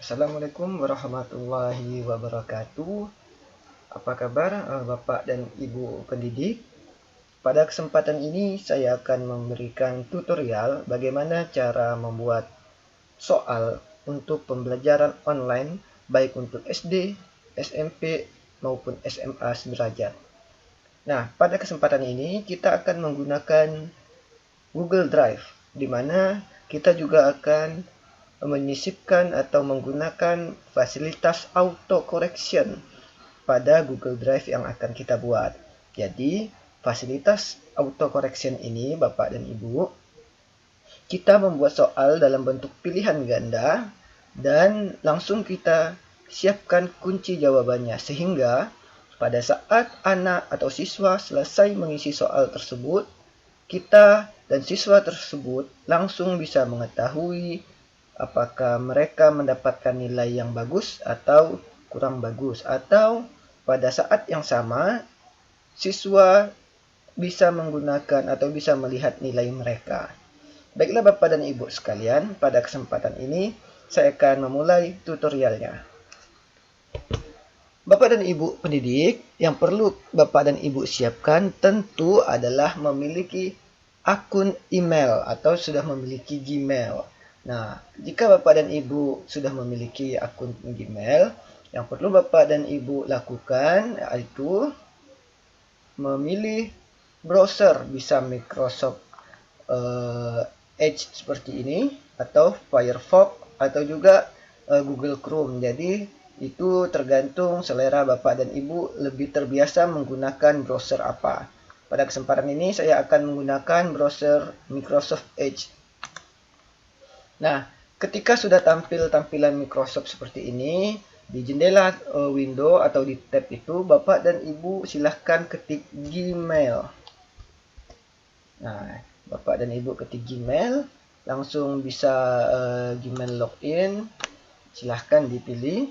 Assalamualaikum warahmatullahi wabarakatuh. Apa kabar Bapak dan Ibu pendidik? Pada kesempatan ini saya akan memberikan tutorial bagaimana cara membuat soal untuk pembelajaran online baik untuk SD, SMP, maupun SMA sederajat. Nah, pada kesempatan ini kita akan menggunakan Google Drive, di mana kita juga akan menyisipkan atau menggunakan fasilitas auto correction pada Google Drive yang akan kita buat. Jadi, fasilitas auto correction ini, Bapak dan Ibu, kita membuat soal dalam bentuk pilihan ganda dan langsung kita siapkan kunci jawabannya sehingga pada saat anak atau siswa selesai mengisi soal tersebut, kita dan siswa tersebut langsung bisa mengetahui apakah mereka mendapatkan nilai yang bagus atau kurang bagus, atau pada saat yang sama siswa bisa menggunakan atau bisa melihat nilai mereka. Baiklah Bapak dan Ibu sekalian, pada kesempatan ini saya akan memulai tutorialnya. Bapak dan Ibu pendidik, yang perlu Bapak dan Ibu siapkan tentu adalah memiliki akun email atau sudah memiliki Gmail. Nah, jika Bapak dan Ibu sudah memiliki akun Gmail, yang perlu Bapak dan Ibu lakukan yaitu memilih browser, bisa Microsoft Edge seperti ini, atau Firefox, atau juga Google Chrome. Jadi itu tergantung selera Bapak dan Ibu lebih terbiasa menggunakan browser apa. Pada kesempatan ini saya akan menggunakan browser Microsoft Edge. Nah, ketika sudah tampil tampilan Microsoft seperti ini, di jendela window atau di tab itu, Bapak dan Ibu silahkan ketik Gmail. Nah, Bapak dan Ibu ketik Gmail, langsung bisa Gmail login. Silahkan dipilih.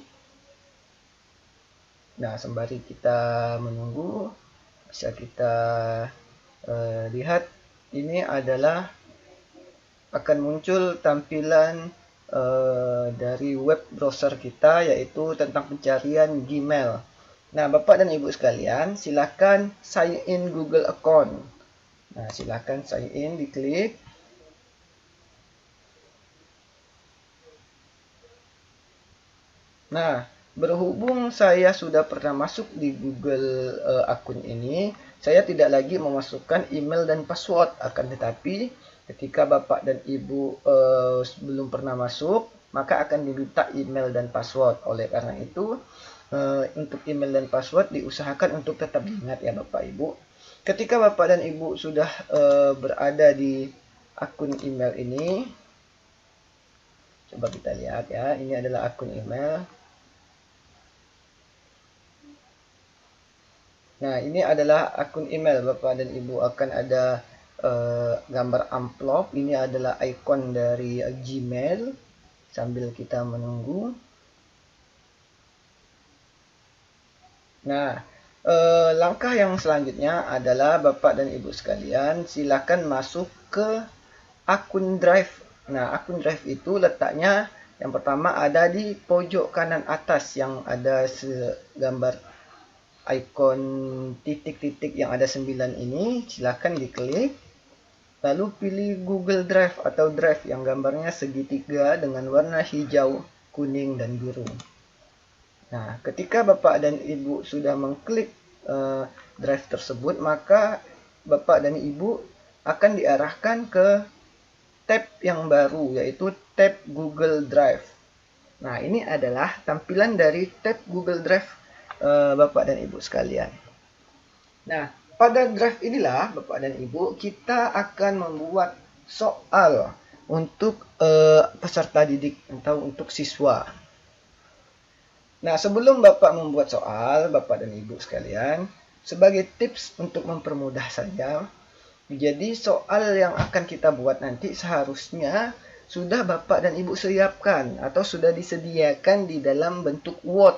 Nah, sembari kita menunggu, bisa kita lihat ini adalah akan muncul tampilan dari web browser kita, yaitu tentang pencarian Gmail. Nah, Bapak dan Ibu sekalian, silakan sign in Google account. Nah, silakan sign in, diklik. Nah, berhubung saya sudah pernah masuk di Google akun ini, saya tidak lagi memasukkan email dan password. Akan tetapi, ketika Bapak dan Ibu belum pernah masuk, maka akan diminta email dan password. Oleh karena itu, untuk email dan password diusahakan untuk tetap diingat ya Bapak Ibu. Ketika Bapak dan Ibu sudah berada di akun email ini, coba kita lihat ya, ini adalah akun email. Nah, ini adalah akun email Bapak dan Ibu, akan ada gambar amplop. Ini adalah ikon dari Gmail sambil kita menunggu. Nah, langkah yang selanjutnya adalah Bapak dan Ibu sekalian silakan masuk ke akun Drive. Nah, akun Drive itu letaknya yang pertama ada di pojok kanan atas yang ada gambar ikon titik-titik yang ada 9 ini, silakan diklik. Lalu pilih Google Drive atau Drive yang gambarnya segitiga dengan warna hijau, kuning, dan biru. Nah, ketika Bapak dan Ibu sudah mengklik Drive tersebut, maka Bapak dan Ibu akan diarahkan ke tab yang baru, yaitu tab Google Drive. Nah, ini adalah tampilan dari tab Google Drive Bapak dan Ibu sekalian. Nah, pada Drive inilah Bapak dan Ibu kita akan membuat soal untuk peserta didik atau untuk siswa. Nah, sebelum Bapak membuat soal, Bapak dan Ibu sekalian, sebagai tips untuk mempermudah saja, jadi soal yang akan kita buat nanti seharusnya sudah Bapak dan Ibu siapkan atau sudah disediakan di dalam bentuk Word.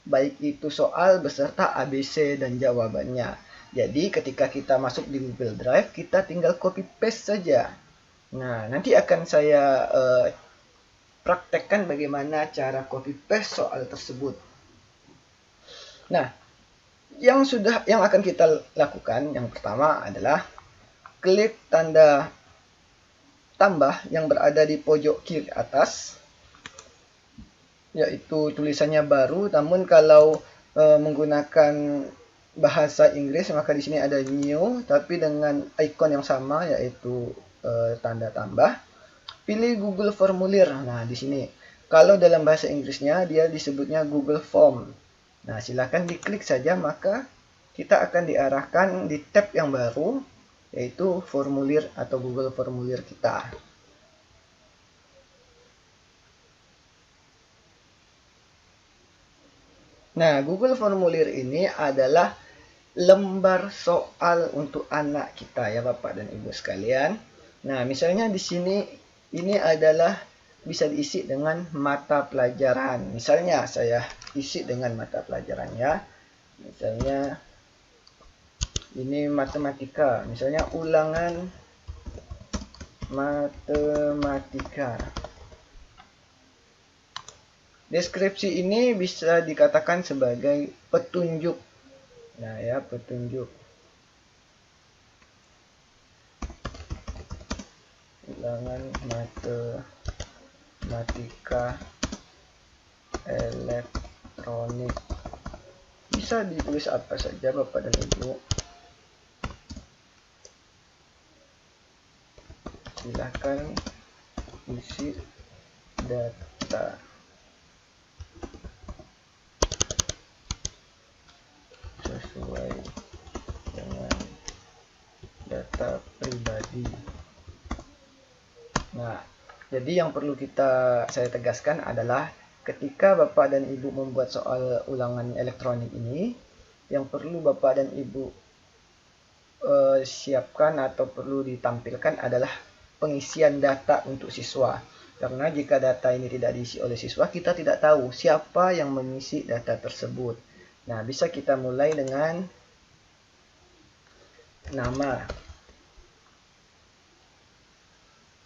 Baik itu soal beserta ABC dan jawabannya. Jadi ketika kita masuk di Google Drive, kita tinggal copy paste saja. Nah, nanti akan saya praktekkan bagaimana cara copy paste soal tersebut. Nah, yang akan kita lakukan yang pertama adalah klik tanda tambah yang berada di pojok kiri atas, yaitu tulisannya baru. Namun kalau menggunakan bahasa Inggris maka di sini ada new, tapi dengan ikon yang sama yaitu tanda tambah. Pilih Google Formulir. Nah, di sini kalau dalam bahasa Inggrisnya dia disebutnya Google Form. Nah, silakan diklik saja, maka kita akan diarahkan di tab yang baru, yaitu formulir atau Google Formulir kita. Nah, Google Formulir ini adalah lembar soal untuk anak kita ya Bapak dan Ibu sekalian. Nah, misalnya di sini ini adalah bisa diisi dengan mata pelajaran. Misalnya saya isi dengan mata pelajaran ya. Misalnya ini matematika, misalnya ulangan matematika. Deskripsi ini bisa dikatakan sebagai petunjuk. Nah ya, petunjuk. Ulangan matematika elektronik. Bisa ditulis apa saja Bapak dan Ibu. Silakan isi data sesuai dengan data pribadi. Nah, jadi yang perlu saya tegaskan adalah ketika Bapak dan Ibu membuat soal ulangan elektronik ini, yang perlu Bapak dan Ibu siapkan atau perlu ditampilkan adalah pengisian data untuk siswa. Karena jika data ini tidak diisi oleh siswa, kita tidak tahu siapa yang mengisi data tersebut. Nah, bisa kita mulai dengan nama.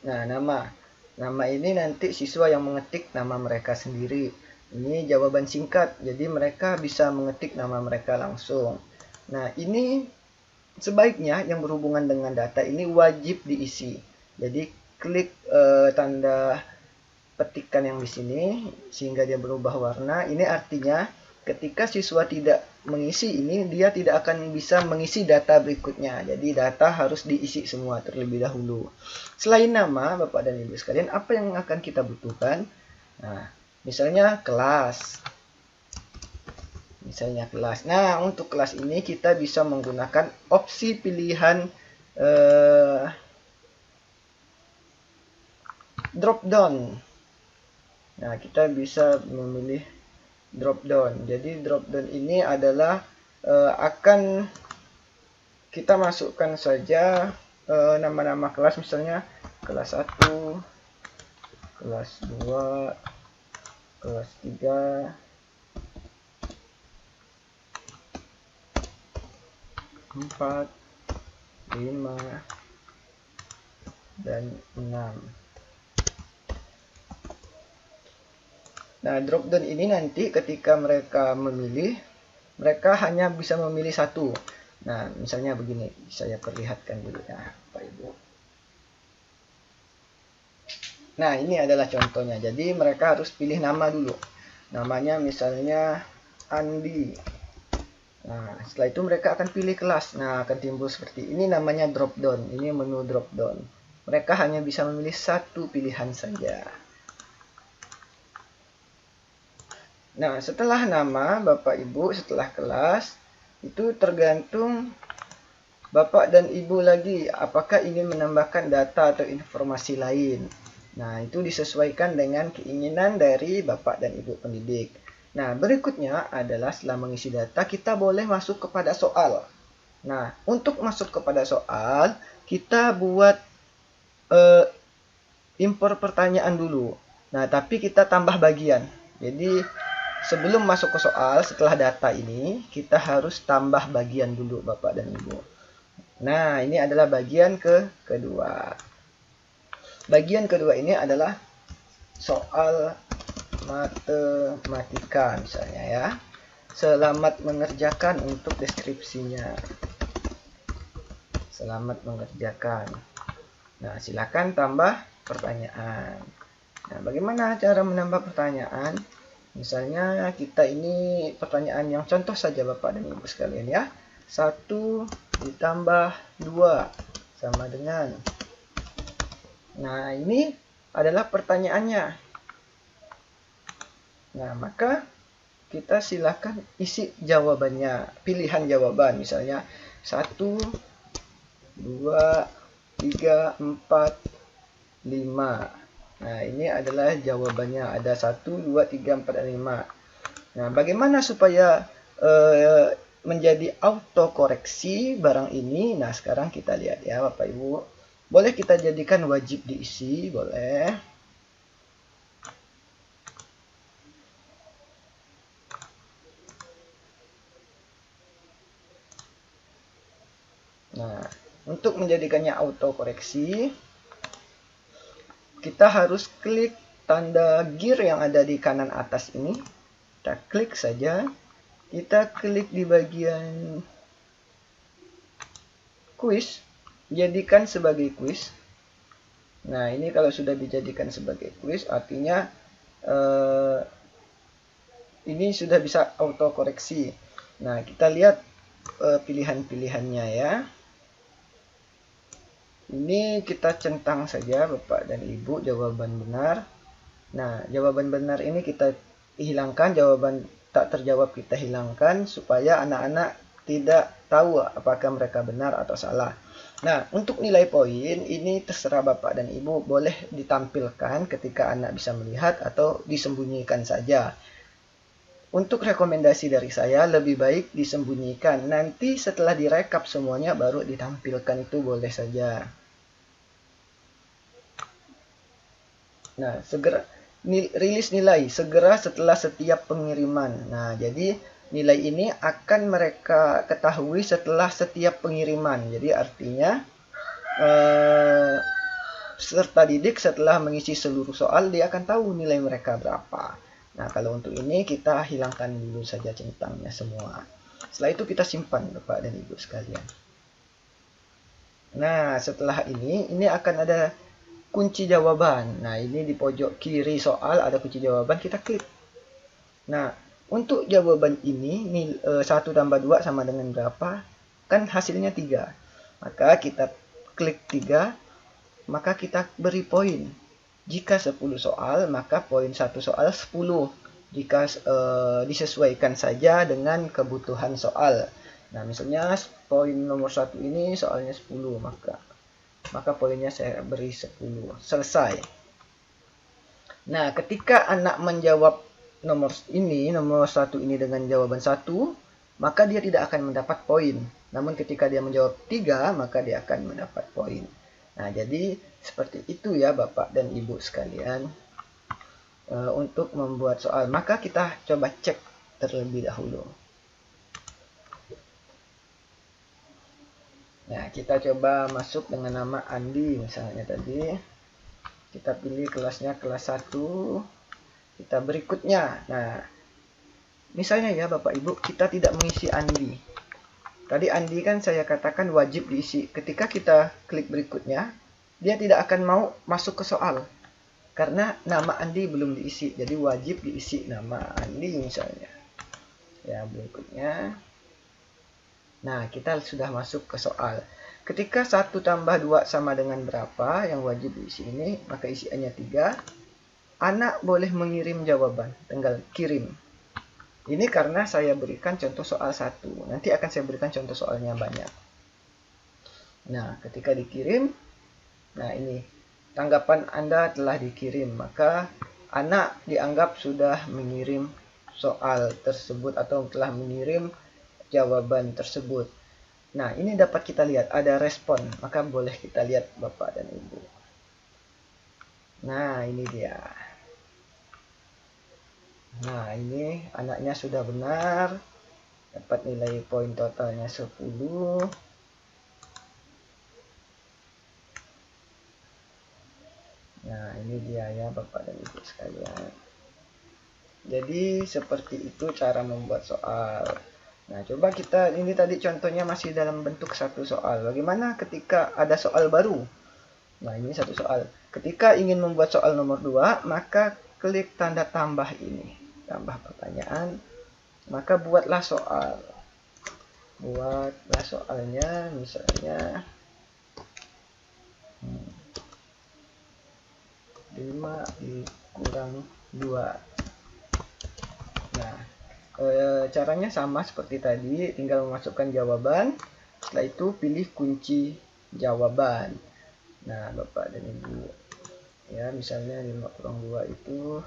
Nah, nama ini nanti siswa yang mengetik nama mereka sendiri. Ini jawaban singkat, jadi mereka bisa mengetik nama mereka langsung. Nah, ini sebaiknya yang berhubungan dengan data ini wajib diisi. Jadi klik tanda petikan yang di sini sehingga dia berubah warna. Ini artinya ketika siswa tidak mengisi ini, dia tidak akan bisa mengisi data berikutnya. Jadi data harus diisi semua terlebih dahulu. Selain nama, Bapak dan Ibu sekalian, apa yang akan kita butuhkan? Nah, misalnya kelas. Nah, untuk kelas ini kita bisa menggunakan opsi pilihan drop down. Nah, kita bisa memilih drop down. Jadi drop down ini adalah akan kita masukkan saja nama-nama kelas, misalnya kelas 1, kelas 2, kelas 3, 4, 5, dan 6. Nah, drop down ini nanti ketika mereka memilih, mereka hanya bisa memilih satu. Nah, misalnya begini, saya perlihatkan dulu ya, Pak Ibu. Nah, ini adalah contohnya. Jadi, mereka harus pilih nama dulu. Namanya misalnya Andi. Nah, setelah itu mereka akan pilih kelas. Nah, akan timbul seperti ini, namanya drop down. Ini menu drop down. Mereka hanya bisa memilih satu pilihan saja. Nah, setelah nama, Bapak Ibu, setelah kelas, itu tergantung Bapak dan Ibu lagi apakah ingin menambahkan data atau informasi lain. Nah, itu disesuaikan dengan keinginan dari Bapak dan Ibu pendidik. Nah, berikutnya adalah setelah mengisi data, kita boleh masuk kepada soal. Nah, untuk masuk kepada soal, kita buat impor pertanyaan dulu. Nah, tapi kita tambah bagian. Jadi, sebelum masuk ke soal, setelah data ini, kita harus tambah bagian dulu, Bapak dan Ibu. Nah, ini adalah bagian kedua. Bagian kedua ini adalah soal matematika misalnya ya. Selamat mengerjakan untuk deskripsinya. Selamat mengerjakan. Nah, silakan tambah pertanyaan. Nah, bagaimana cara menambah pertanyaan? Misalnya kita ini pertanyaan yang contoh saja Bapak dan Ibu sekalian ya. 1 ditambah 2 sama dengan. Nah, ini adalah pertanyaannya. Nah, maka kita silakan isi jawabannya, pilihan jawaban misalnya 1, 2, 3, 4, 5. Nah, ini adalah jawabannya, ada 1, 2, 3, 4, dan 5. Nah, bagaimana supaya menjadi autokoreksi barang ini? Nah, sekarang kita lihat ya Bapak Ibu. Boleh kita jadikan wajib diisi, boleh. Nah, untuk menjadikannya autokoreksi, kita harus klik tanda gear yang ada di kanan atas ini. Kita klik saja. Kita klik di bagian quiz, jadikan sebagai quiz. Nah, ini kalau sudah dijadikan sebagai quiz, artinya ini sudah bisa autokoreksi. Nah, kita lihat pilihan-pilihannya ya. Ini kita centang saja Bapak dan Ibu jawaban benar. Nah, jawaban benar ini kita hilangkan, jawaban tak terjawab kita hilangkan supaya anak-anak tidak tahu apakah mereka benar atau salah. Nah, untuk nilai poin ini terserah Bapak dan Ibu, boleh ditampilkan ketika anak bisa melihat atau disembunyikan saja. Untuk rekomendasi dari saya lebih baik disembunyikan. Nanti setelah direkap semuanya baru ditampilkan, itu boleh saja. Nah, segera rilis nilai segera setelah setiap pengiriman. Nah, jadi nilai ini akan mereka ketahui setelah setiap pengiriman. Jadi artinya peserta didik setelah mengisi seluruh soal dia akan tahu nilai mereka berapa. Nah, kalau untuk ini kita hilangkan dulu saja centangnya semua. Setelah itu kita simpan Bapak dan Ibu sekalian. Nah, setelah ini akan ada kunci jawaban. Nah, ini di pojok kiri soal ada kunci jawaban, kita klik. Nah, untuk jawaban ini 1 tambah 2 sama dengan berapa? Kan hasilnya 3. Maka kita klik 3, maka kita beri poin. Jika 10 soal, maka poin 1 soal 10. Jika disesuaikan saja dengan kebutuhan soal. Nah, misalnya poin nomor 1 ini soalnya 10, maka poinnya saya beri 10. Selesai. Nah, ketika anak menjawab nomor 1 ini dengan jawaban 1, maka dia tidak akan mendapat poin. Namun ketika dia menjawab 3, maka dia akan mendapat poin. Nah, jadi seperti itu ya Bapak dan Ibu sekalian. Untuk membuat soal, maka kita coba cek terlebih dahulu. Nah, kita coba masuk dengan nama Andi misalnya tadi. Kita pilih kelasnya kelas 1. Kita berikutnya. Nah, misalnya ya Bapak Ibu, kita tidak mengisi Andi. Tadi Andi kan saya katakan wajib diisi. Ketika kita klik berikutnya, dia tidak akan mau masuk ke soal. Karena nama Andi belum diisi. Jadi wajib diisi nama Andi misalnya. Ya, berikutnya. Nah, kita sudah masuk ke soal. Ketika 1 tambah 2 sama dengan berapa yang wajib diisi ini, maka isiannya 3. Anak boleh mengirim jawaban, tinggal kirim. Ini karena saya berikan contoh soal 1. Nanti akan saya berikan contoh soalnya banyak. Nah, ketika dikirim, nah ini, tanggapan Anda telah dikirim. Maka anak dianggap sudah mengirim soal tersebut atau telah mengirim jawaban tersebut. Nah, ini dapat kita lihat ada respon, maka boleh kita lihat Bapak dan Ibu. Nah, ini dia. Nah, ini anaknya sudah benar, dapat nilai poin totalnya 10. Nah, ini dia ya ya Bapak dan Ibu sekalian. Jadi seperti itu cara membuat soal. Nah, coba kita, ini tadi contohnya masih dalam bentuk satu soal. Bagaimana ketika ada soal baru? Nah, ini satu soal. Ketika ingin membuat soal nomor 2, maka klik tanda tambah ini. Tambah pertanyaan, maka buatlah soal. Buatlah soalnya, misalnya 5 dikurang 2. Nah, caranya sama seperti tadi, tinggal memasukkan jawaban. Setelah itu pilih kunci jawaban. Nah, Bapak dan Ibu, ya misalnya 5 kurang 2 itu,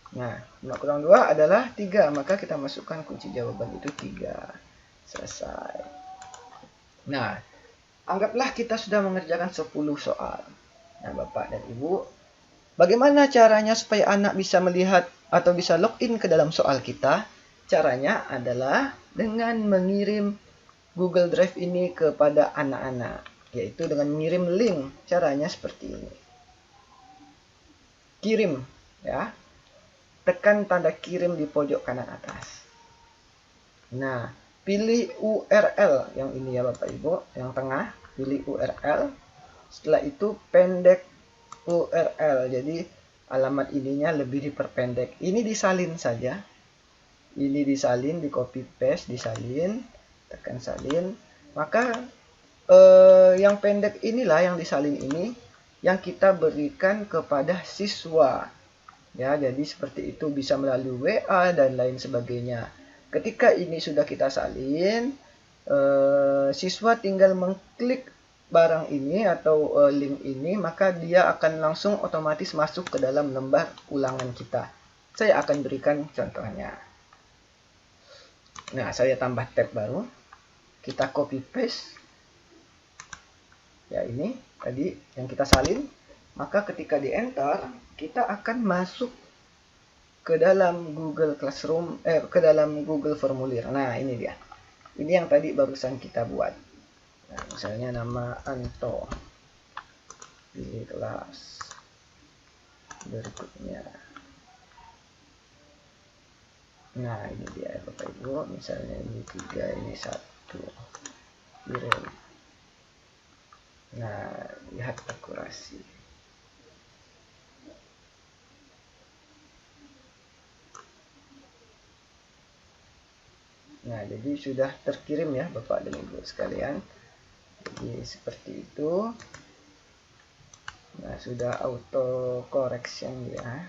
nah 5 kurang 2 adalah 3, maka kita masukkan kunci jawaban itu 3. Selesai. Nah, anggaplah kita sudah mengerjakan 10 soal. Nah, Bapak dan Ibu, bagaimana caranya supaya anak bisa melihat atau bisa login ke dalam soal kita? Caranya adalah dengan mengirim Google Drive ini kepada anak-anak, yaitu dengan mengirim link. Caranya seperti ini. Kirim, ya. Tekan tanda kirim di pojok kanan atas. Nah, pilih URL yang ini ya Bapak Ibu, yang tengah, pilih URL. Setelah itu pendek URL, jadi alamat ininya lebih diperpendek. Ini disalin saja. Ini disalin, di copy paste, disalin, tekan salin. Maka yang pendek inilah, yang disalin ini, yang kita berikan kepada siswa. Ya, jadi seperti itu, bisa melalui WA dan lain sebagainya. Ketika ini sudah kita salin, siswa tinggal mengklik barang ini atau link ini, maka dia akan langsung otomatis masuk ke dalam lembar ulangan kita. Saya akan berikan contohnya. Nah, saya tambah tab baru. Kita copy paste. Ya, ini tadi yang kita salin. Maka ketika di enter, kita akan masuk ke dalam Google Classroom, ke dalam Google Formulir. Nah, ini dia. Ini yang tadi barusan kita buat. Nah, misalnya nama Anto. Pilih kelas berikutnya. Nah, ini dia Bapak Ibu. Misalnya ini 3, ini 1. Kirim. Nah, lihat akurasi. Nah, jadi sudah terkirim ya Bapak dan Ibu sekalian. Jadi seperti itu. Nah, sudah auto correction ya.